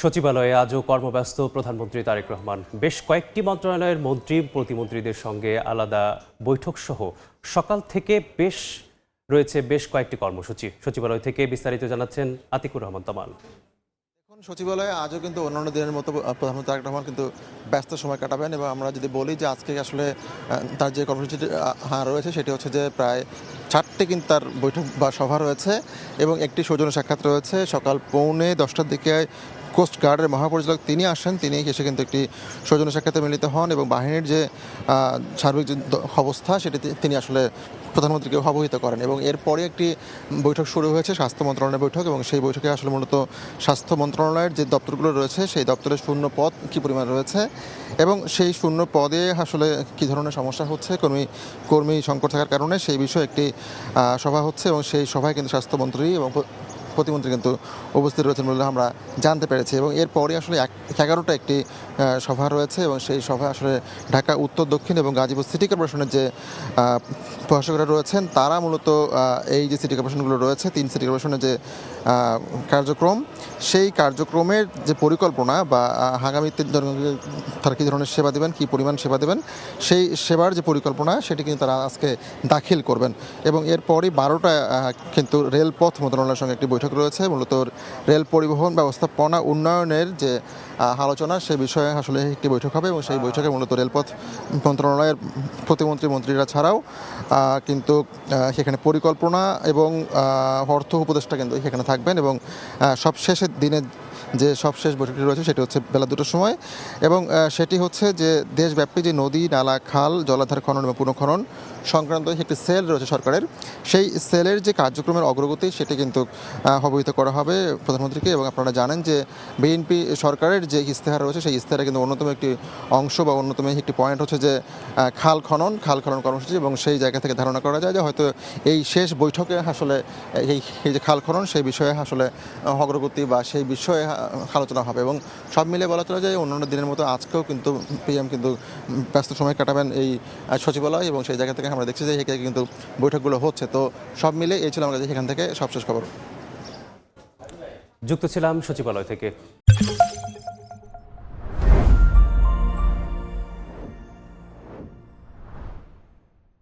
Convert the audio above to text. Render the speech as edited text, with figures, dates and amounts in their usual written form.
সচিবালয়ে আজও কর্মব্যস্ত প্রধানমন্ত্রী তারেক রহমান। বেশ কয়েকটি মন্ত্রণালয়ের মন্ত্রী প্রতিমন্ত্রীদের সঙ্গে আলাদা বৈঠক সহ সকাল থেকে রয়েছে বেশ কয়েকটি কর্মসূচি। সচিবালয় থেকে বিস্তারিত জানাচ্ছেন আতিকুর রহমান তমাল। এখন সচিবালয়ে আজও কিন্তু অন্যান্য দিনের মতো প্রধানমন্ত্রী তারেক রহমান কিন্তু ব্যস্ত সময় কাটাবেন এবং আমরা যদি বলি যে আজকে আসলে তার যে কর্মসূচি রয়েছে সেটি হচ্ছে যে প্রায় 4টে কিন্তু তার বৈঠক বা সভা রয়েছে এবং একটি সৌজন্য সাক্ষাৎ রয়েছে সকাল 9:45টার দিকে। কোস্টগার্ডের মহাপরিচালক তিনি আসেন, তিনি এসে কিন্তু একটি সৌজন্য সাক্ষাতে মিলিত হন এবং বাহিনীর যে সার্বিক যে অবস্থা সেটি তিনি আসলে প্রধানমন্ত্রীকে অবহিত করেন এবং এরপরে একটি বৈঠক শুরু হয়েছে স্বাস্থ্য মন্ত্রণালয়ের বৈঠক এবং সেই বৈঠকে আসলে মূলত স্বাস্থ্য মন্ত্রণালয়ের যে দপ্তরগুলো রয়েছে সেই দপ্তরের শূন্য পদ কী পরিমাণ রয়েছে এবং সেই শূন্য পদে আসলে কী ধরনের সমস্যা হচ্ছে কর্মী সংকট থাকার কারণে সেই বিষয়ে একটি সভা হচ্ছে এবং সেই সভায় কিন্তু স্বাস্থ্যমন্ত্রী এবং প্রতিমন্ত্রী কিন্তু উপস্থিত রয়েছেন বলে আমরা জানতে পেরেছি এবং এরপরে আসলে 11টা একটি সভা রয়েছে এবং সেই সভায় আসলে ঢাকা উত্তর দক্ষিণ এবং গাজীপুর সিটি কর্পোরেশনের যে প্রশাসকরা রয়েছেন তারা মূলত এই যে সিটি কর্পোরেশনগুলো রয়েছে 3 সিটি কর্পোরেশনের যে কার্যক্রম সেই কার্যক্রমের যে পরিকল্পনা বা আগামীতে তারা কী ধরনের সেবা দেবেন, কী পরিমাণ সেবা দেবেন, সেই সেবার যে পরিকল্পনা সেটি কিন্তু তারা আজকে দাখিল করবেন এবং এরপরই 12টা কিন্তু রেলপথ মন্ত্রণালয়ের সঙ্গে একটি বৈঠক রয়েছে। মূলত রেল পরিবহন ব্যবস্থাপনা উন্নয়নের যে আলোচনা সে বিষয়ে আসলে একটি বৈঠক হবে এবং সেই বৈঠকে মূলত রেলপথ মন্ত্রণালয়ের মন্ত্রীরা ছাড়াও কিন্তু সেখানে পরিকল্পনা এবং অর্থ উপদেষ্টা কিন্তু সেখানে থাকবেন এবং সবশেষের দিনে যে সবশেষ বৈঠকটি রয়েছে সেটি হচ্ছে বেলা 2টার সময় এবং সেটি হচ্ছে যে দেশব্যাপী যে নদী নালা খাল জলাধার খনন এবং পুনঃখনন সংক্রান্ত একটি সেল রয়েছে সরকারের, সেই সেলের যে কার্যক্রমের অগ্রগতি সেটি কিন্তু অবহিত করা হবে প্রধানমন্ত্রীকে এবং আপনারা জানেন যে বিএনপি সরকারের যে ইস্তেহার রয়েছে সেই ইস্তেহারে কিন্তু অন্যতম একটি অংশ বা অন্যতম একটি পয়েন্ট হচ্ছে যে খাল খনন কর্মসূচি এবং সেই জায়গা থেকে ধারণা করা যায় যে হয়তো এই শেষ বৈঠকে আসলে এই যে খাল খনন সেই বিষয়ে আসলে অগ্রগতি বা সেই বিষয়ে আলোচনা হবে এবং সব মিলিয়ে বলা চলে যায় অন্যান্য দিনের মতো আজকেও কিন্তু পিএম কিন্তু ব্যস্ত সময় কাটাবেন এই সচিবালয় এবং সেই জায়গা থেকে আমরা দেখছি যে এখানে কিন্তু বৈঠকগুলো হচ্ছে। তো সব মিলে এই ছিল আমাদের এখান থেকে সবশেষ খবর। যুক্ত ছিলাম সচিবালয় থেকে।